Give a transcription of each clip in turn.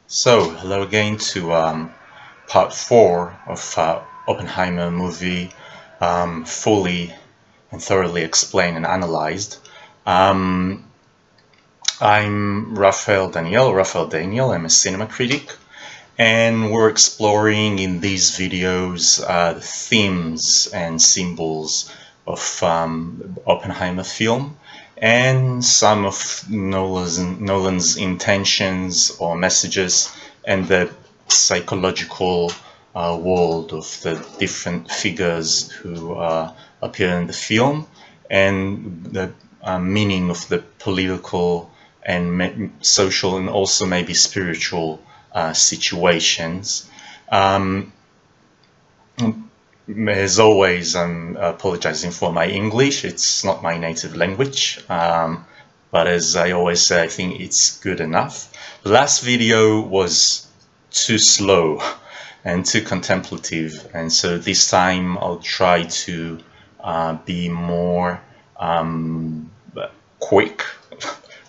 So, hello again to part 4 of Oppenheimer movie, fully and thoroughly explained and analyzed. Um, I'm Raphael Daniel. I'm a cinema critic, and we're exploring in these videos the themes and symbols of Oppenheimer film and some of Nolan's intentions or messages and the psychological world of the different figures who appear in the film and the meaning of the political and social and also maybe spiritual situations. Um, as always, I'm apologizing for my English. It's not my native language. But as I always say, I think it's good enough. The last video was too slow and too contemplative. And so this time I'll try to be more quick,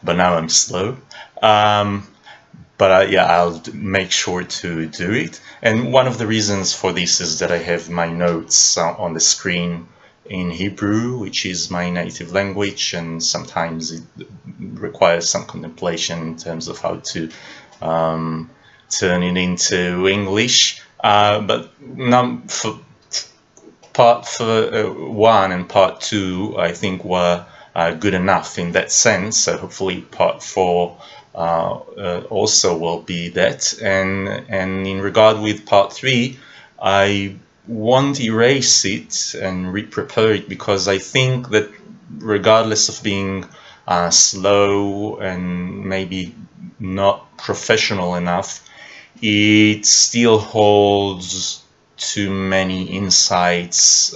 but now I'm slow. Um, but yeah, I'll make sure to do it. And one of the reasons for this is that I have my notes on the screen in Hebrew, which is my native language, and sometimes it requires some contemplation in terms of how to turn it into English. But for part 1 and part 2, I think were good enough in that sense. So hopefully part 4 also will be that. And in regard with part 3, I won't erase it and re-prepare it because I think that regardless of being slow and maybe not professional enough, it still holds too many insights,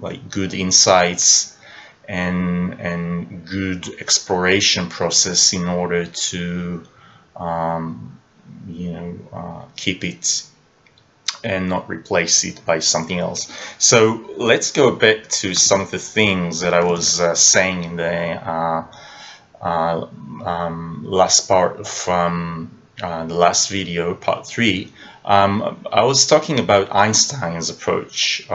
like good insights and good exploration process in order to keep it and not replace it by something else. So let's go back to some of the things that I was saying in the last part from the last video, part 3. I was talking about Einstein's approach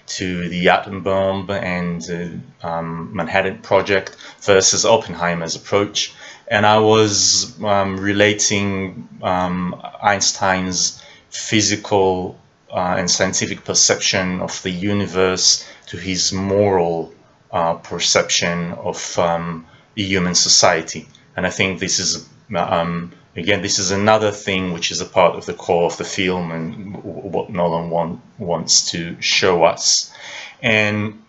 to the atom bomb and Manhattan Project versus Oppenheimer's approach. And I was relating Einstein's physical and scientific perception of the universe to his moral perception of the human society. And I think this is, again, this is another thing which is a part of the core of the film and what Nolan wants to show us. And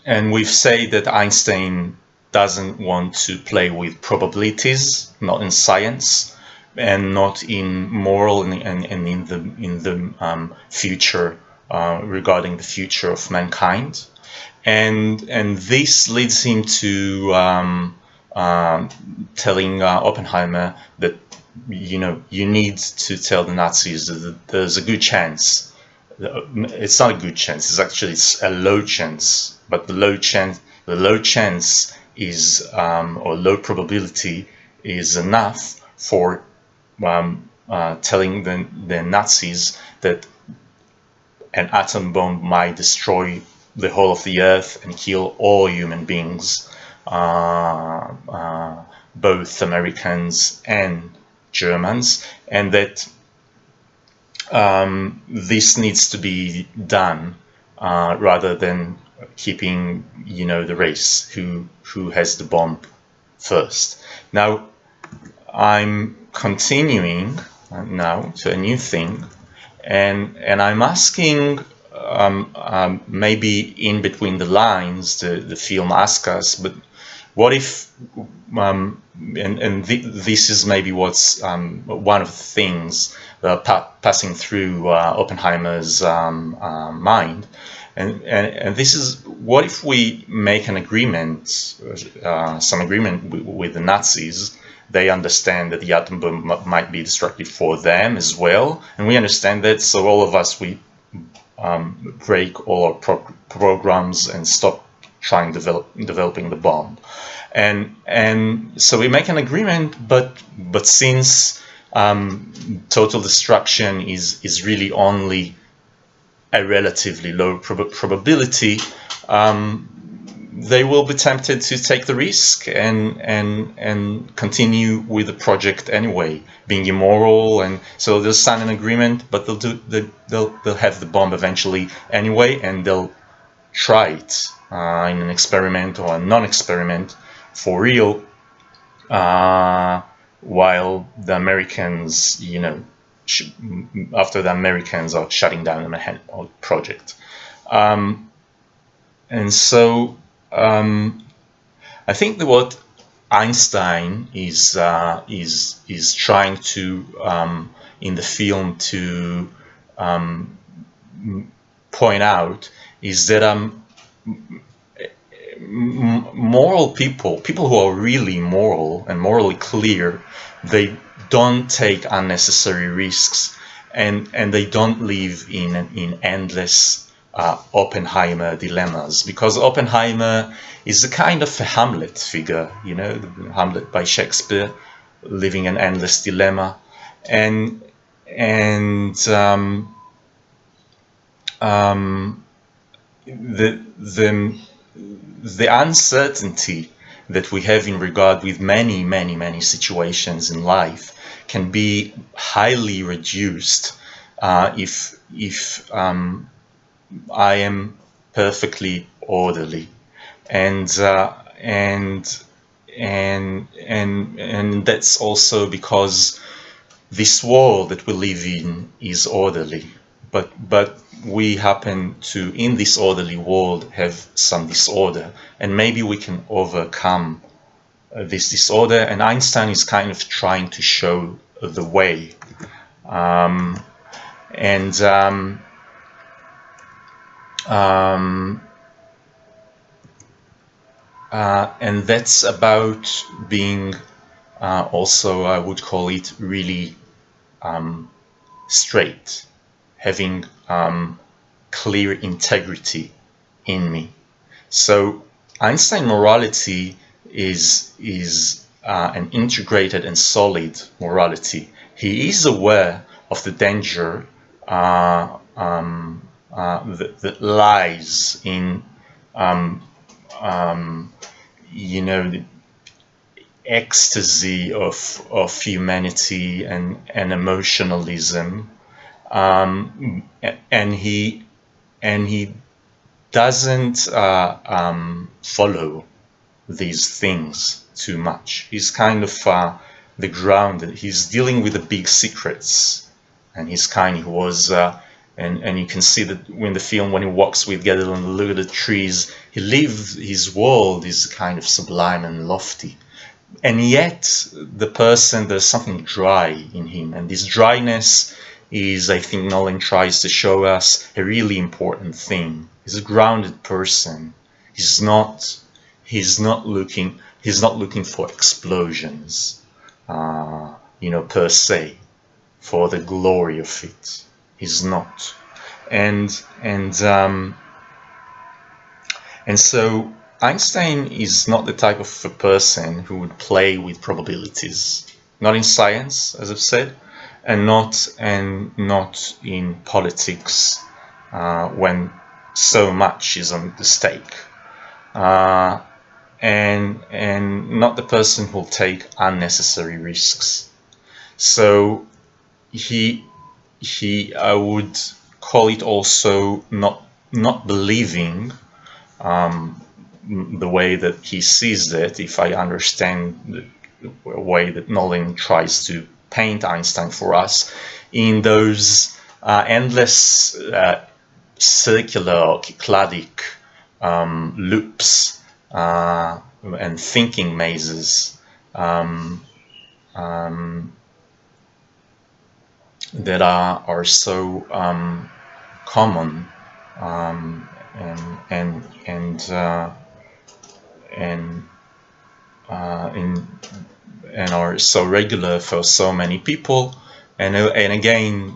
we've said that Einstein doesn't want to play with probabilities, not in science, and not in moral and in the future regarding the future of mankind, and this leads him to telling Oppenheimer that you need to tell the Nazis that there's a good chance. It's not a good chance. It's a low chance, but the low chance is or low probability is enough for telling the Nazis that an atom bomb might destroy the whole of the earth and kill all human beings, both Americans and Germans, and that this needs to be done rather than keeping, the race who has the bomb first. Now, I'm continuing now to a new thing, and I'm asking, maybe in between the lines, the film asks us, but what if, this is maybe what's one of the things passing through Oppenheimer's mind, and this is, what if we make an agreement, some agreement with the Nazis. They understand that the atom bomb might be destructive for them as well, and we understand that. So all of us, we break all our programs and stop trying developing the bomb. and so we make an agreement, but since total destruction is really only a relatively low probability, they will be tempted to take the risk and continue with the project anyway, being immoral, and so they'll sign an agreement, but they'll have the bomb eventually anyway, and they'll try it in an experiment or a non-experiment for real, while the Americans, after the Americans are shutting down the Manhattan Project. And so I think that what Einstein is trying to in the film to point out is that moral people who are really moral and morally clear, they don't take unnecessary risks, and they don't live in endless Oppenheimer dilemmas, because Oppenheimer is a kind of a Hamlet figure, Hamlet by Shakespeare, living an endless dilemma, and the uncertainty that we have in regard with many situations in life can be highly reduced if I am perfectly orderly, and that's also because this world that we live in is orderly, but we happen to, in this orderly world, have some disorder, and maybe we can overcome this disorder, and Einstein is kind of trying to show the way. And that's about being also, I would call it, really straight, having clear integrity in me. So Einstein morality is an integrated and solid morality. He is aware of the danger that lies in the ecstasy of humanity and emotionalism, and he doesn't follow these things too much. He's kind of the ground. He's dealing with the big secrets, and he was. And you can see that in the film, when he walks with Gadol and look at the trees, his world is kind of sublime and lofty. And yet, there's something dry in him. And this dryness is, I think Nolan tries to show us, a really important thing. He's a grounded person. He's not looking for explosions, per se, for the glory of it. He's not, and so Einstein is not the type of a person who would play with probabilities, not in science, as I've said, and not in politics, when so much is on the stake, and not the person who'll take unnecessary risks. So I would call it also not believing the way that he sees it, if I understand the way that Nolan tries to paint Einstein for us, in those endless circular or cycladic loops and thinking mazes that are so common and are so regular for so many people, and again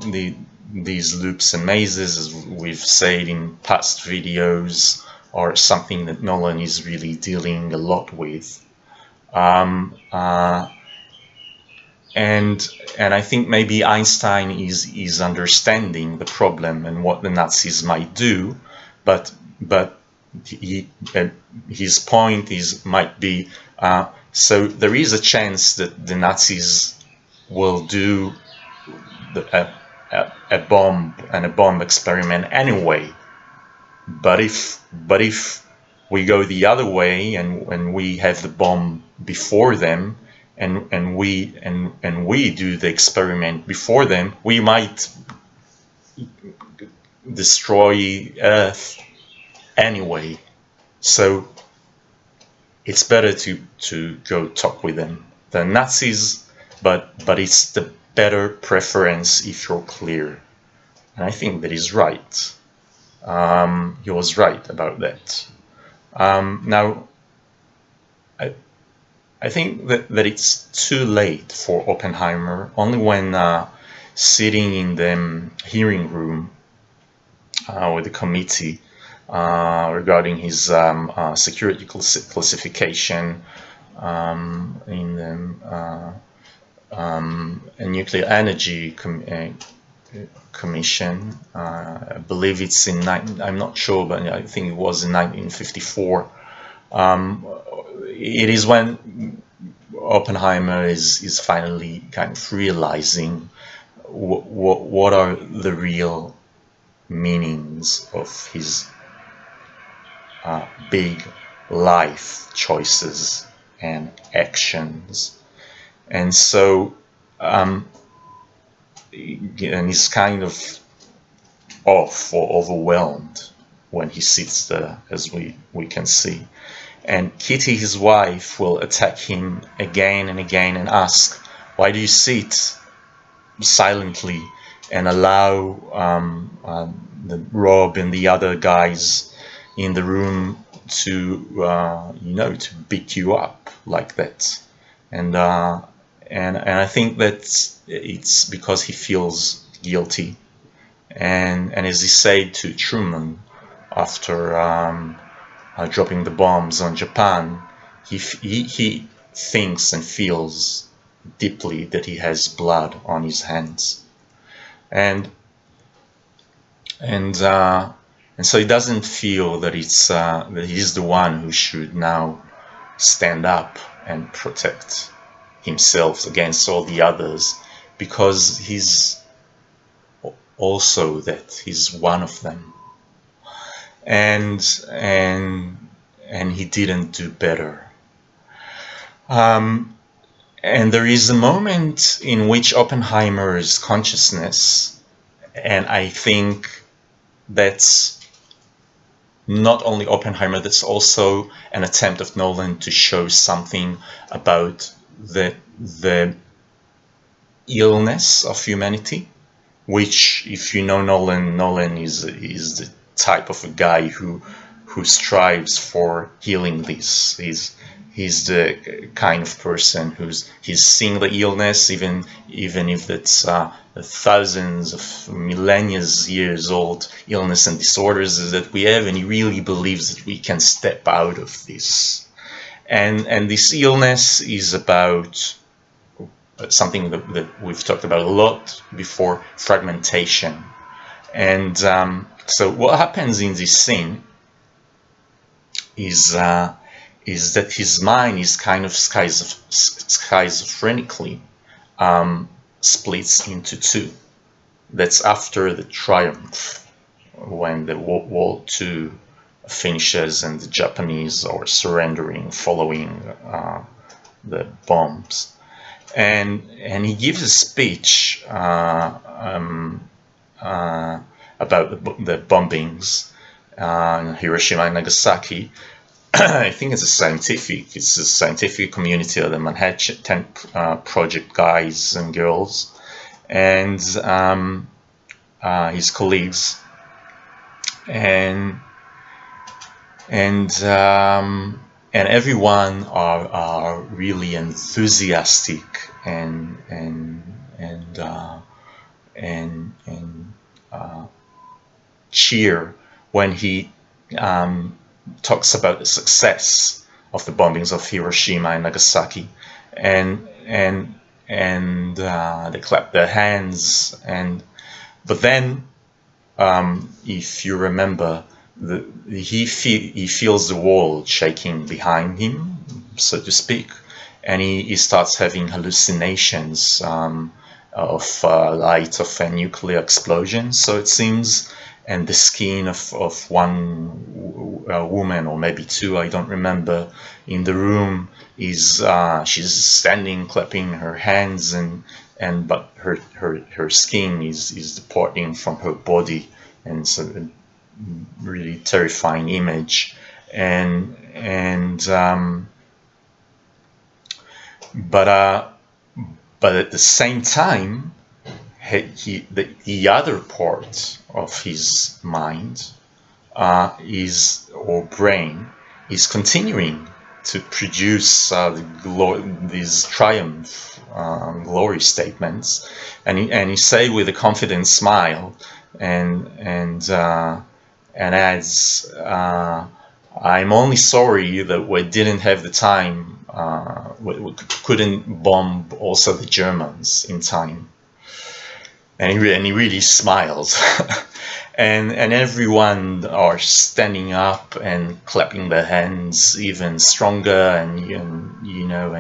these loops and mazes, as we've said in past videos, are something that Nolan is really dealing a lot with. Um, uh, and I think maybe Einstein is understanding the problem and what the Nazis might do, but he, his point is might be so there is a chance that the Nazis will do a bomb and a bomb experiment anyway. But if we go the other way and we have the bomb before them and we do the experiment before them, we might destroy Earth anyway. So it's better to go talk with them. The Nazis, but it's the better preference if you're clear. And I think that is right. He was right about that. Now, I think that it's too late for Oppenheimer. Only when sitting in the hearing room with the committee regarding his security classification in the nuclear energy commission. I believe it's in I'm not sure, but I think it was in 1954. It is when Oppenheimer is finally kind of realizing what are the real meanings of his big life choices and actions. And so and he's kind of off or overwhelmed when he sits there, as we can see. And Kitty, his wife, will attack him again and again and ask, why do you sit silently and allow the Rob and the other guys in the room to to beat you up like that? And I think that it's because he feels guilty. And as he said to Truman after dropping the bombs on Japan, he thinks and feels deeply that he has blood on his hands, and so he doesn't feel that it's that he's the one who should now stand up and protect himself against all the others, because he's also that he's one of them, and he didn't do better. And there is a moment in which Oppenheimer's consciousness, and I think that's not only Oppenheimer, that's also an attempt of Nolan to show something about the illness of humanity, which, if you know Nolan is the type of a guy who strives for healing this. He's the kind of person he's seeing the illness, even if it's thousands of millennia years old illness and disorders that we have, and he really believes that we can step out of this. And this illness is about something that we've talked about a lot before, fragmentation. And so what happens in this scene is that his mind is kind of schizophrenically splits into two. That's after the triumph, when the World War II finishes and the Japanese are surrendering following the bombs. And he gives a speech about the bombings in Hiroshima and Nagasaki. I think it's a scientific community of the Manhattan Project guys and girls, and his colleagues, and everyone are really enthusiastic and cheer when he talks about the success of the bombings of Hiroshima and Nagasaki, and they clap their hands, and but then if you remember, he feels the wall shaking behind him, so to speak, and he starts having hallucinations of light of a nuclear explosion, so it seems, and the skin of one woman, or maybe two, I don't remember, in the room is she's standing clapping her hands, and but her skin is departing from her body, and it's a really terrifying image, and but but at the same time, the other part of his mind is, or brain, is continuing to produce these triumph glory statements, and he say with a confident smile, and adds, I'm only sorry that we didn't have the time, we couldn't bomb also the Germans in time. And he really smiles. and everyone are standing up and clapping their hands even stronger, and you know,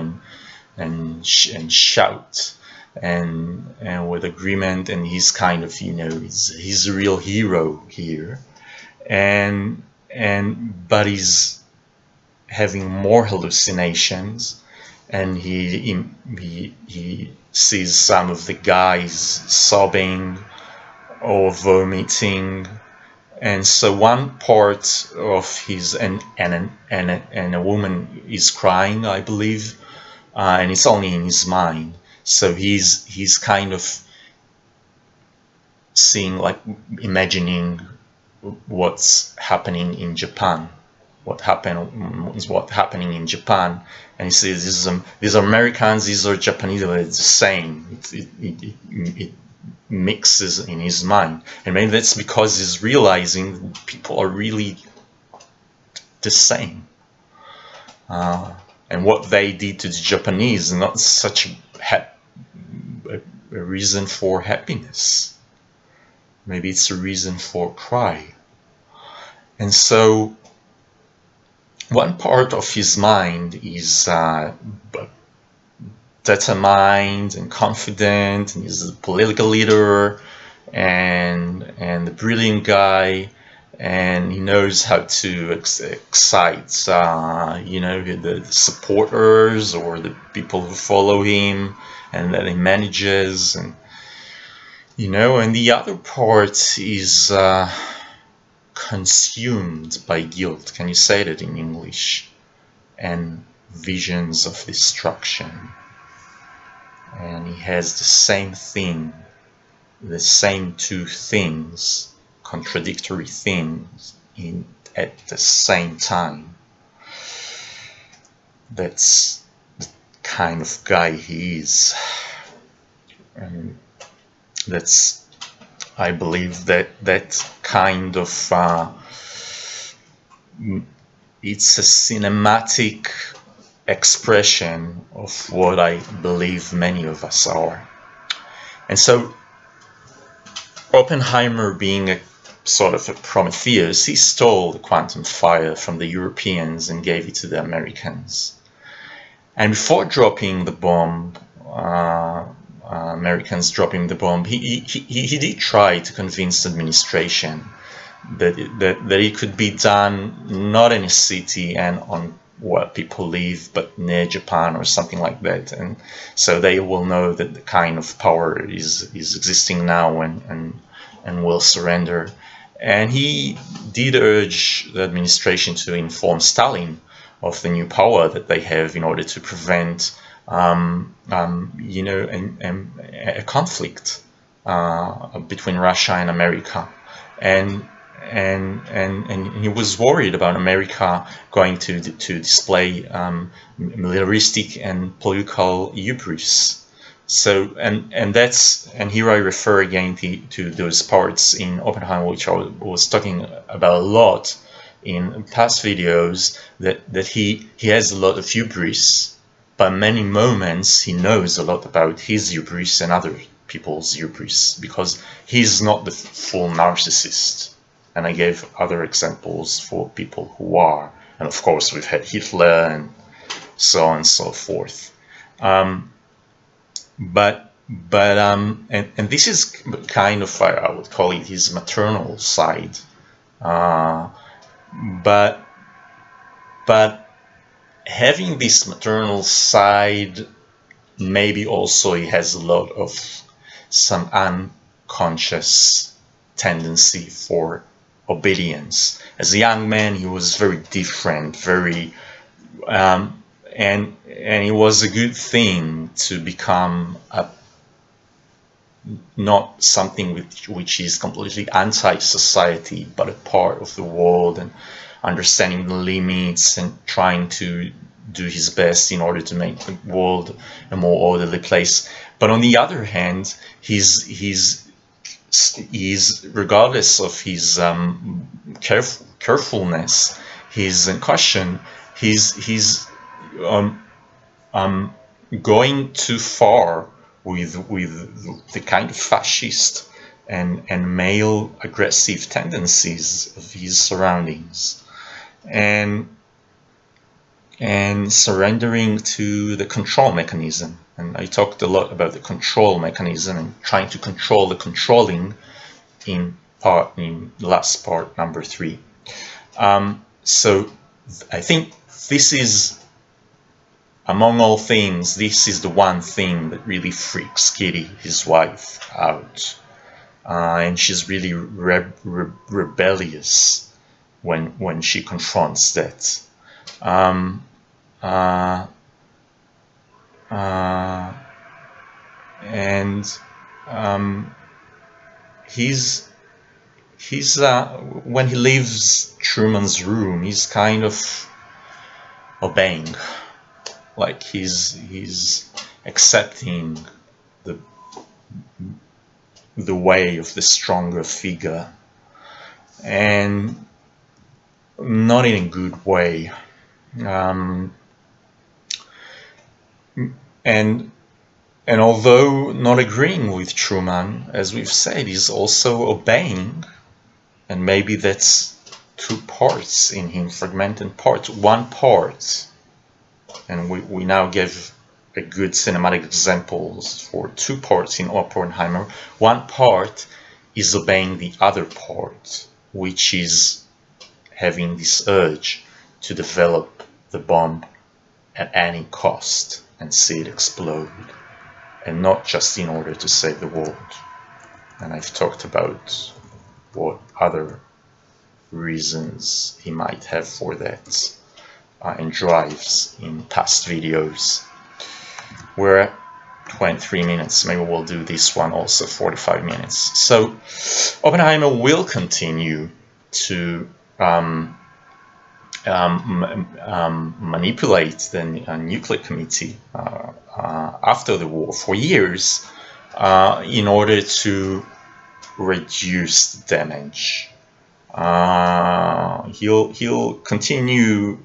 and shout, and with agreement, and he's kind of, you know, he's a real hero here, but he's having more hallucinations, and he sees some of the guys sobbing or vomiting, and so one part of his, and a woman is crying, I believe, and it's only in his mind. So he's kind of seeing, like, imagining what's happening in Japan, what's happening in Japan, and he says, these are Americans, these are Japanese, it's the same. It mixes in his mind, and maybe that's because he's realizing people are really the same, and what they did to the Japanese is not such a reason for happiness. Maybe it's a reason for cry. And so one part of his mind is determined and confident, and he's a political leader and a brilliant guy, and he knows how to excite you know, the supporters or the people who follow him, and that he manages, and you know, and the other part is consumed by guilt. Can you say that in English? And visions of destruction. And he has the same thing, the same two things, contradictory things, at the same time. That's the kind of guy he is. And that's, I believe, that kind of it's a cinematic expression of what I believe many of us are. And so Oppenheimer, being a sort of a Prometheus, he stole the quantum fire from the Europeans and gave it to the Americans. And before dropping the bomb, Americans dropping the bomb, he did try to convince the administration that it could be done not in a city and on where people live, but near Japan or something like that, and so they will know that the kind of power is existing now, and will surrender. And he did urge the administration to inform Stalin of the new power that they have in order to prevent you know, a conflict between Russia and America, and he was worried about America going to display militaristic and political hubris. So and here I refer again to those parts in Oppenheimer which I was talking about a lot, in past videos that he has a lot of hubris, but many moments he knows a lot about his hubris and other people's hubris, because he's not the full narcissist. And I gave other examples for people who are, and of course we've had Hitler and so on and so forth. And this is kind of, I would call it his maternal side. But having this maternal side, maybe also he has a lot of some unconscious tendency for obedience. As a young man, he was very different, very and it was a good thing to become not something which is completely anti-society, but a part of the world, and understanding the limits and trying to do his best in order to make the world a more orderly place. But on the other hand, he's regardless of his carefulness, his caution, he's going too far with the kind of fascist and male aggressive tendencies of his surroundings, and surrendering to the control mechanism. And I talked a lot about the control mechanism and trying to control the controlling in the last part, number 3. So I think this is, among all things, this is the one thing that really freaks Kitty, his wife, out. And she's really rebellious when she confronts that. He's when he leaves Truman's room, he's kind of obeying, like he's accepting the way of the stronger figure, and not in a good way. And although not agreeing with Truman, as we've said, he's also obeying, and maybe that's 2 parts in him, fragmented parts. One part, and we now give a good cinematic examples for 2 parts in Oppenheimer. One part is obeying the other part, which is having this urge to develop the bomb at any cost and see it explode, and not just in order to save the world. And I've talked about what other reasons he might have for that and drives in past videos. We're at 23 minutes, maybe we'll do this one also 45 minutes. So Oppenheimer will continue to manipulate the nuclear committee after the war for years in order to reduce the damage. He'll continue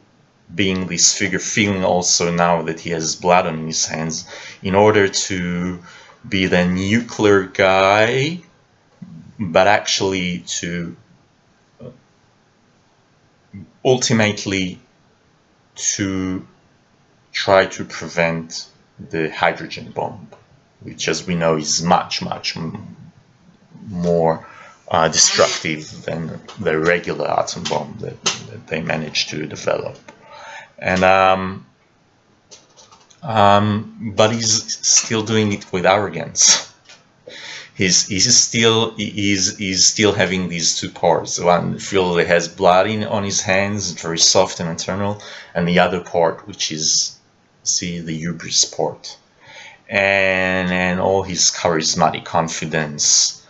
being this figure, feeling also now that he has blood on his hands, in order to be the nuclear guy, but actually to ultimately to try to prevent the hydrogen bomb, which, as we know, is much more destructive than the regular atom bomb that they managed to develop. And but he's still doing it with arrogance. He's still having these 2 parts. One feel that has blood on his hands, very soft and internal, and the other part, which is, see, the hubris part, and all his charismatic confidence,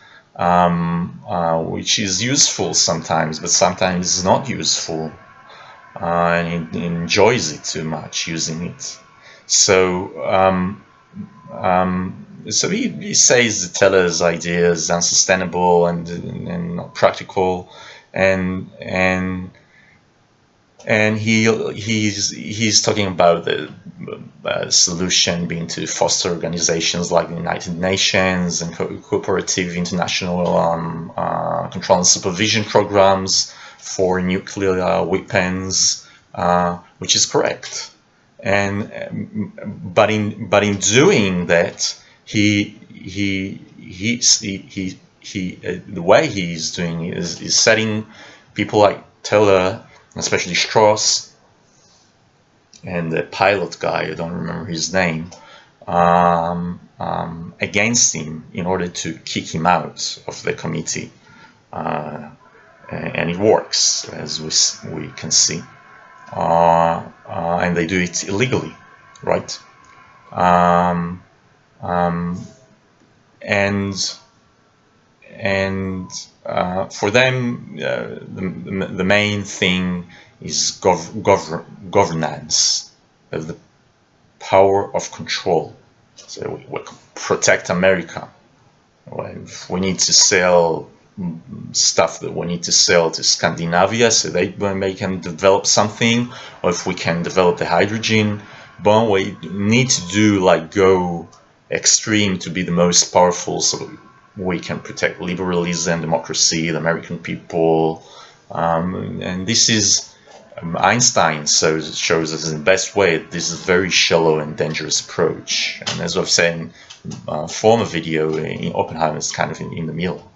which is useful sometimes, but sometimes it's not useful, and he enjoys it too much, using it. So so he says the teller's idea is unsustainable and not practical, and and he's talking about the solution being to foster organizations like the United Nations and cooperative international control and supervision programs for nuclear weapons, which is correct. And but in doing that, the way he's doing is setting people like Teller, especially Strauss, and the pilot guy, I don't remember his name, against him in order to kick him out of the committee. And it works, as we can see. And they do it illegally, right? And for them, the main thing is governance, the power of control. So we protect America. If we need to sell stuff that we need to sell to Scandinavia so they can develop something, or if we can develop the hydrogen bomb, we need to do like go extreme to be the most powerful so we can protect liberalism, democracy, the American people. And this is Einstein shows us in the best way this is a very shallow and dangerous approach. And as I've said in former video, in Oppenheimer is kind of in the middle.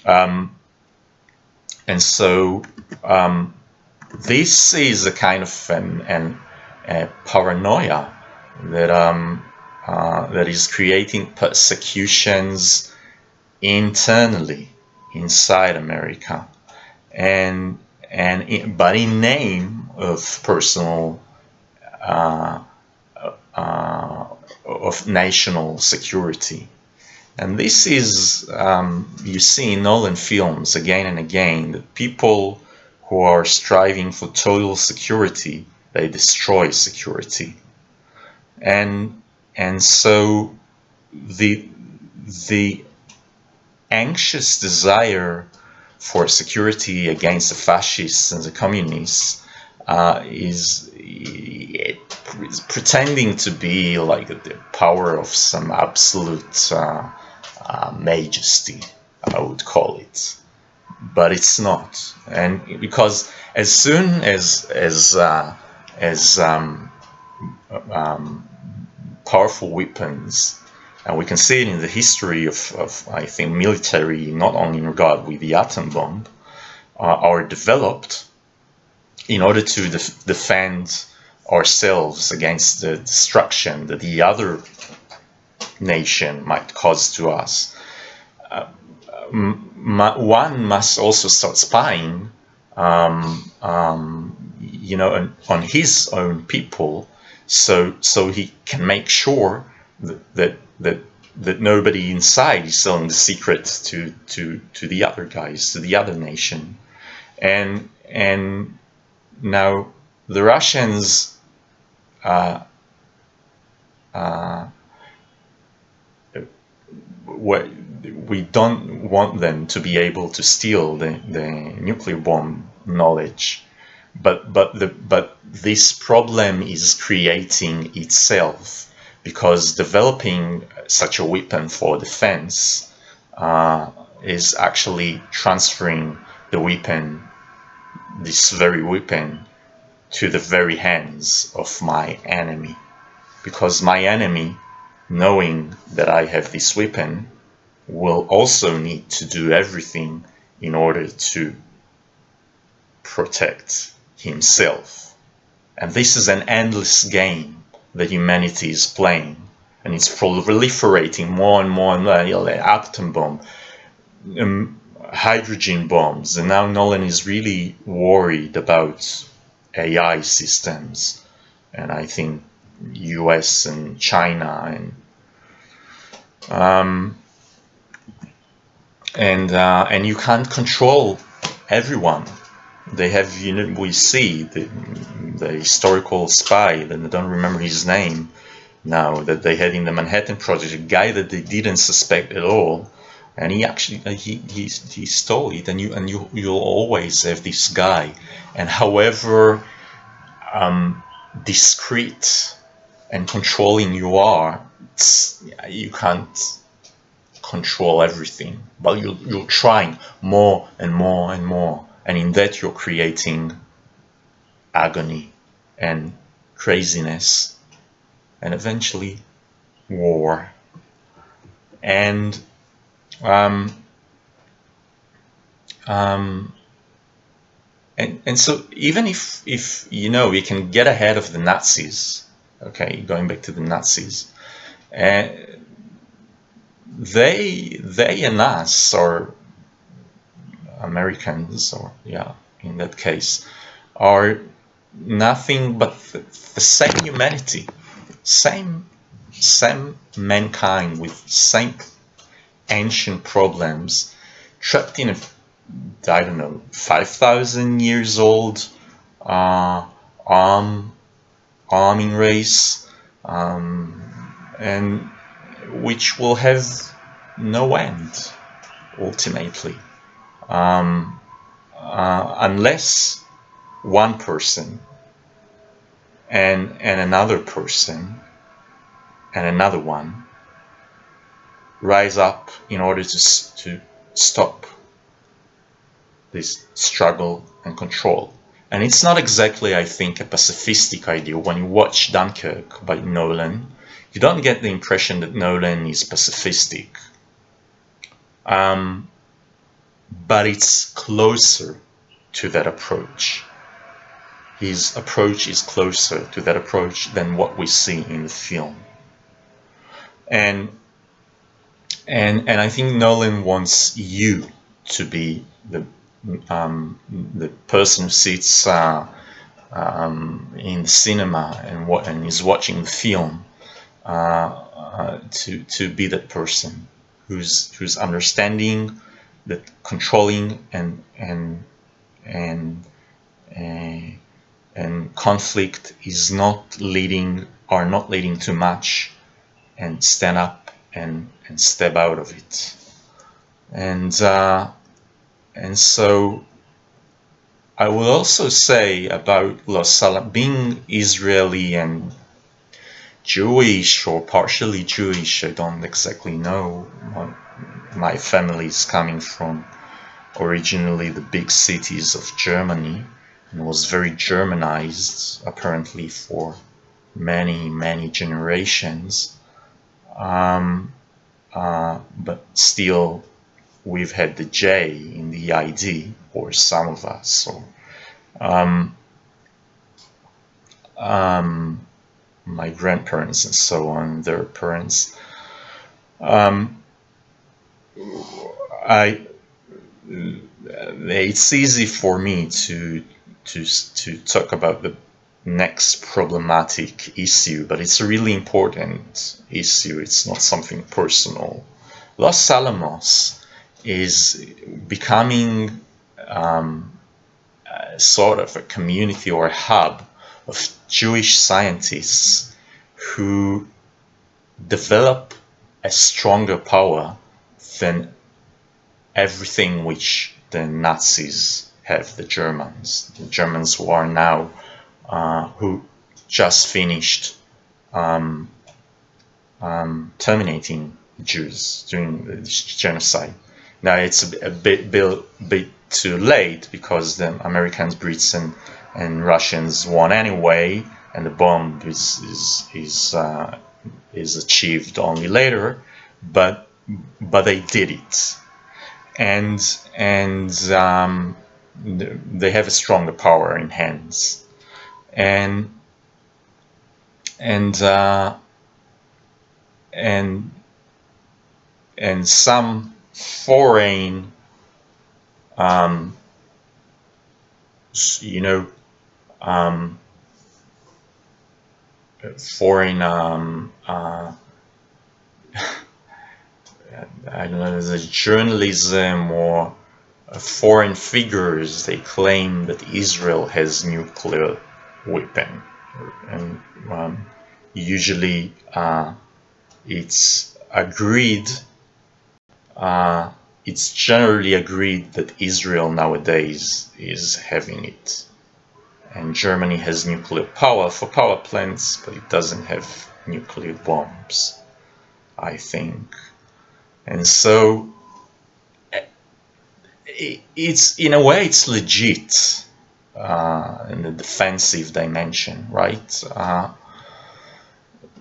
And so this is a kind of a paranoia that is creating persecutions internally inside America, but in name of personal of national security. And this is you see in Nolan films again and again that people who are striving for total security, they destroy security. And so the anxious desire for security against the fascists and the communists is pretending to be like the power of some absolute majesty, I would call it, but it's not. And because as soon as powerful weapons, and we can see it in the history of I think military, not only in regard with the atom bomb, are developed in order to defend ourselves against the destruction that the other nation might cause to us. One must also start spying, on his own people, so he can make sure that nobody inside is selling the secret to the other guys, to the other nation. And now the Russians we don't want them to be able to steal the nuclear bomb knowledge, but this problem is creating itself, because developing such a weapon for defense is actually transferring the weapon, this very weapon, to the very hands of my enemy. Because my enemy, knowing that I have this weapon, will also need to do everything in order to protect himself. And this is an endless game that humanity is playing, and it's proliferating more and more, atom bomb, hydrogen bombs, and now Nolan is really worried about AI systems, and I think US and China and you can't control everyone. They have, we see the historical spy, that I don't remember his name now, that they had in the Manhattan Project, a guy that they didn't suspect at all, and he actually he stole it, and you'll always have this guy, and however discreet and controlling you are, you can't control everything, but you're trying more and more and more, and in that you're creating agony and craziness and eventually war. And and so even if you know we can get ahead of the Nazis, okay, going back to the Nazis, uh, they and us, or Americans, or yeah, in that case, are nothing but the same humanity, same mankind with same ancient problems, trapped in a, I don't know, 5,000 years old arming race, and which will have no end ultimately, unless one person and another person and another one rise up in order to stop this struggle and control. And it's not exactly, I think, a pacifistic idea. When you watch Dunkirk by Nolan, you don't get the impression that Nolan is pacifistic. But it's closer to that approach. His approach is closer to that approach than what we see in the film. And I think Nolan wants you to be the person who sits in the cinema and is watching the film, to be that person who's understanding that controlling and conflict is not leading too much, and stand up and step out of it. And so I will also say about Los Alamos, being Israeli and Jewish or partially Jewish, I don't exactly know. My family is coming from originally the big cities of Germany and was very Germanized apparently for many generations. But still we've had the J in the ID, or some of us. Or my grandparents and so on, their parents. It's easy for me to talk about the next problematic issue, but it's a really important issue. It's not something personal. Los Alamos is becoming sort of a community or a hub of Jewish scientists who develop a stronger power than everything which the Nazis have, the Germans who are now, who just finished terminating Jews during the genocide. Now it's a bit too late, because the Americans, Brits, and Russians won anyway, and the bomb is achieved only later. But they did it, and they have a stronger power in hands, and some foreign, foreign, I don't know, the journalism or foreign figures, they claim that Israel has nuclear weapon, and usually it's agreed uh, it's generally agreed that Israel nowadays is having it. And Germany has nuclear power for power plants, but it doesn't have nuclear bombs, I think. And so it's, in a way, it's legit in the defensive dimension, right?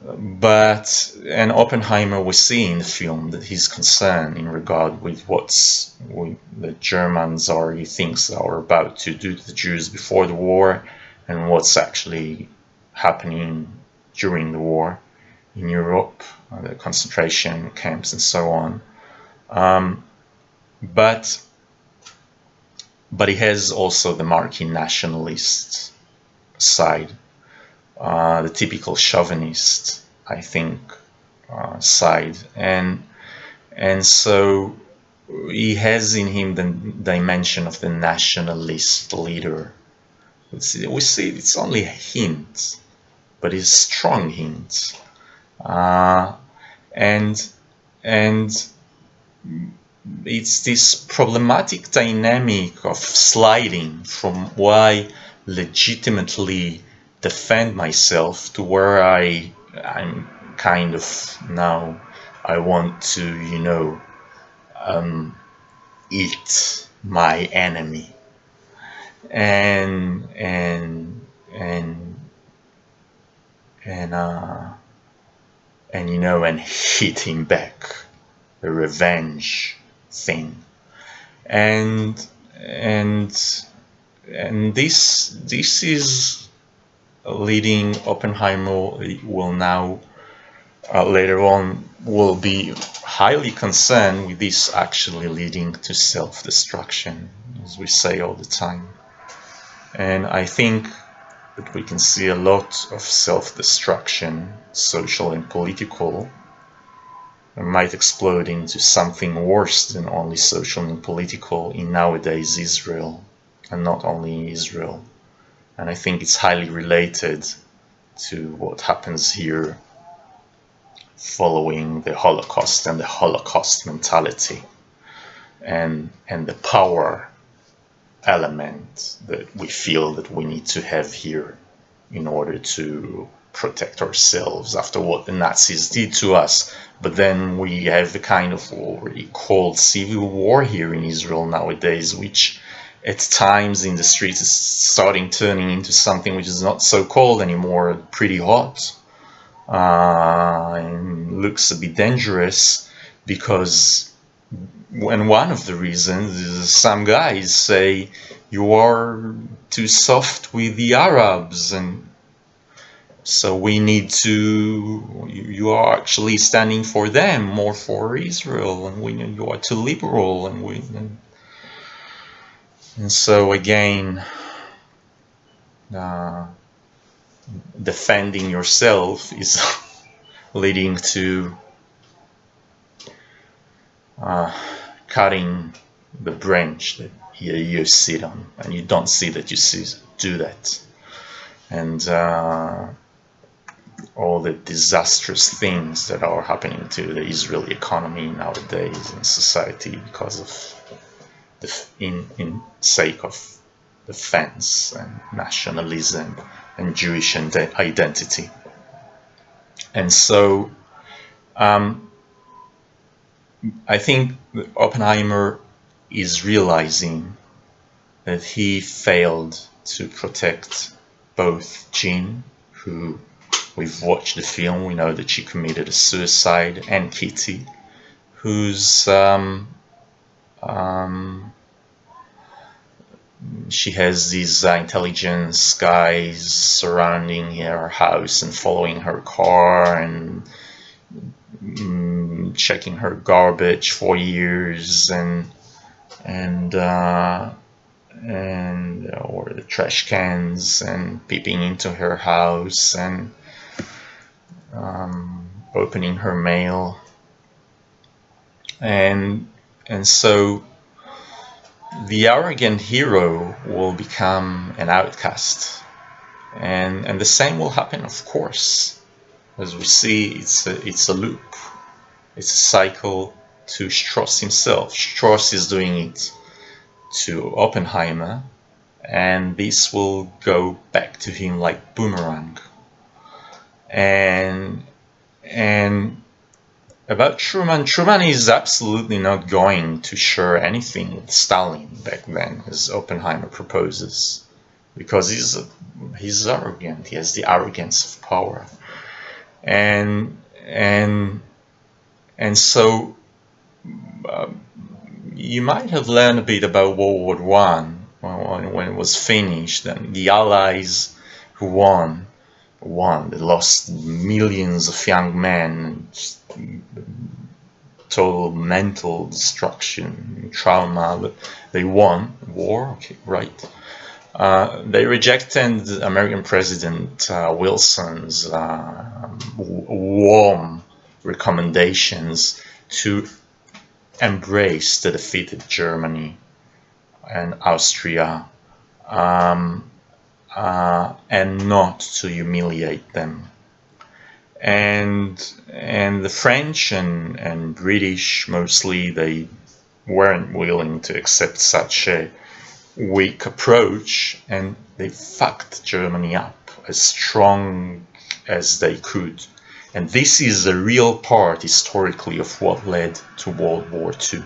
But and Oppenheimer, we see in the film that he's concerned in regard with what's the Germans are, he thinks, are about to do to the Jews before the war, and what's actually happening during the war in Europe, the concentration camps and so on. But he has also the marquee nationalist side, the typical chauvinist, I think, side, and so he has in him the dimension of the nationalist leader. We see it's only a hint, but it's a strong hint, and and it's this problematic dynamic of sliding from why legitimately defend myself to where I'm kind of now I want to, eat my enemy and and and and and hit him back, the revenge thing, and and and this is leading Oppenheimer will now later on will be highly concerned with this actually leading to self-destruction, as we say all the time. And I think that we can see a lot of self-destruction, social and political, and might explode into something worse than only social and political in nowadays Israel, and not only in Israel. And I think it's highly related to what happens here following the Holocaust and the Holocaust mentality and the power element that we feel that we need to have here in order to protect ourselves after what the Nazis did to us. But then we have the kind of already called civil war here in Israel nowadays, which at times in the streets is starting turning into something which is not so cold anymore, pretty hot. And looks a bit dangerous because one of the reasons is some guys say you are too soft with the Arabs, and so we need to, you are actually standing for them more for Israel, and you are too liberal, and so again, defending yourself is leading to cutting the branch that you sit on, and you don't see that you do that, and all the disastrous things that are happening to the Israeli economy nowadays in society because of in sake of defense and nationalism and Jewish identity. And so I think Oppenheimer is realizing that he failed to protect both Jean, who we've watched the film, we know that she committed a suicide, and Kitty, who's she has these intelligence guys surrounding her house and following her car and checking her garbage for years and or the trash cans and peeping into her house and opening her mail, and so the arrogant hero will become an outcast, and the same will happen, of course, as we see. It's a loop, it's a cycle, to Strauss himself. Strauss is doing it to Oppenheimer, and this will go back to him like boomerang. And about Truman, Truman is absolutely not going to share anything with Stalin back then, as Oppenheimer proposes, because he's arrogant. He has the arrogance of power, and and and so you might have learned a bit about World War One when it was finished, and the Allies who won. They lost millions of young men, total mental destruction, trauma, but they won war, okay, right? They rejected American President Wilson's warm recommendations to embrace the defeated Germany and Austria, and not to humiliate them. And the French and British mostly, they weren't willing to accept such a weak approach, and they fucked Germany up as strong as they could. And this is a real part historically of what led to World War II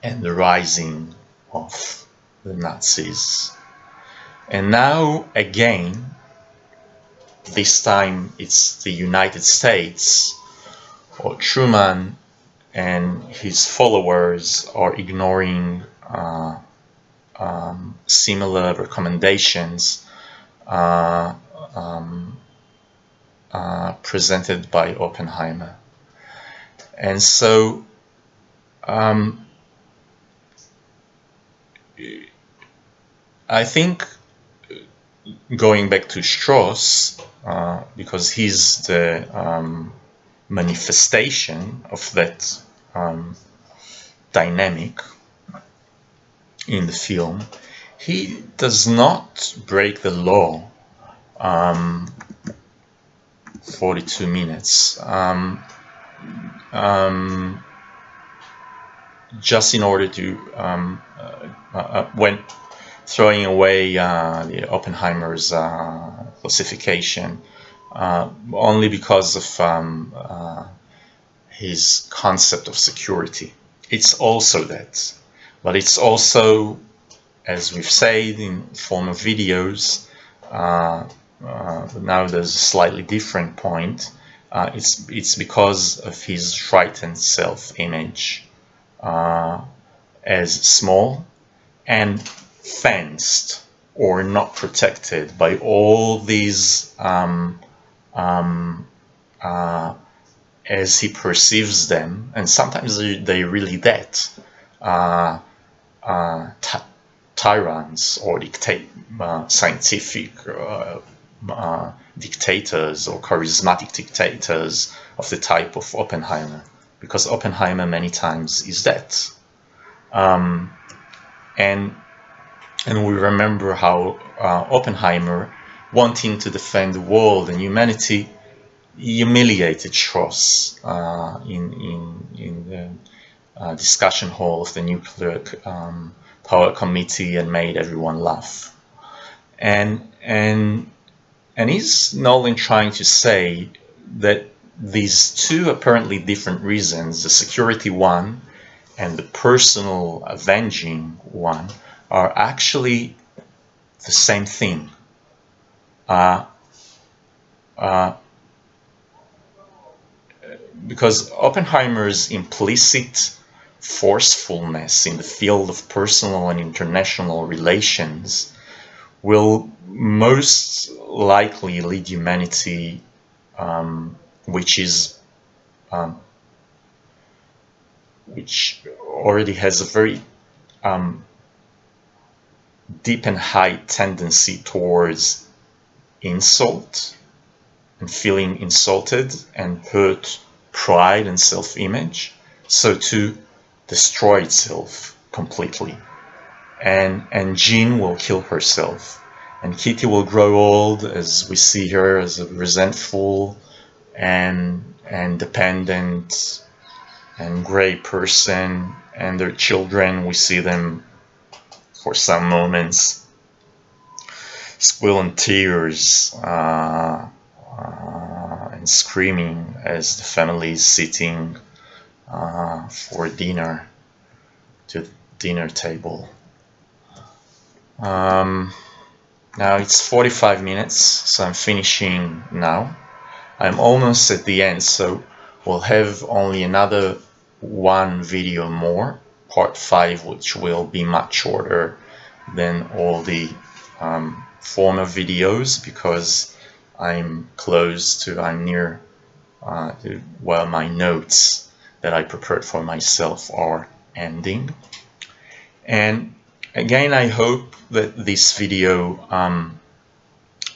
and the rising of the Nazis. And now again, this time it's the United States, or Truman and his followers are ignoring similar recommendations presented by Oppenheimer. And so I think, going back to Strauss, because he's the manifestation of that dynamic in the film, he does not break the law 42 minutes just in order to when throwing away the Oppenheimer's classification, only because of his concept of security. It's also that, but it's also, as we've said in former videos, but now there's a slightly different point. It's because of his frightened self-image as small and fenced or not protected by all these, as he perceives them, and sometimes they're really that, tyrants or scientific dictators or charismatic dictators of the type of Oppenheimer, because Oppenheimer many times is that. And we remember how Oppenheimer, wanting to defend the world and humanity, humiliated Strauss in the discussion hall of the Nuclear Power Committee and made everyone laugh. And is Nolan trying to say that these two apparently different reasons, the security one and the personal avenging one, are actually the same thing? Because Oppenheimer's implicit forcefulness in the field of personal and international relations will most likely lead humanity, which already has a very deep and high tendency towards insult and feeling insulted and hurt pride and self-image, so to destroy itself completely. And Jean will kill herself, and Kitty will grow old as we see her as a resentful and dependent and gray person and their children. We see them for some moments spill in tears and screaming as the family is sitting for dinner to the dinner table. Now it's 45 minutes, so I'm finishing now. I'm almost at the end, so we'll have only another one video more, part 5, which will be much shorter than all the former videos, because I'm near well, my notes that I prepared for myself are ending. And again, I hope that this video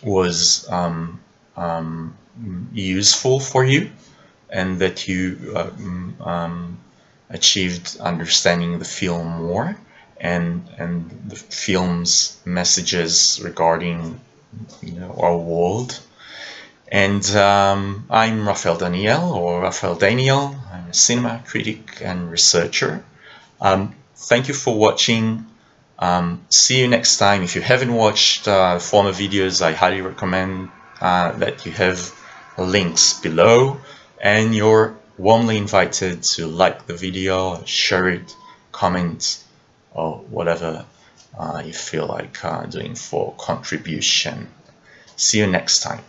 was useful for you, and that you achieved understanding the film more, and the film's messages regarding our world. And I'm Rafael Daniel, or Rafael Daniel. I'm a cinema critic and researcher. Thank you for watching. See you next time. If you haven't watched former videos, I highly recommend that you have links below, and you're warmly invited to like the video, share it, comment, or whatever you feel like doing for contribution. See you next time.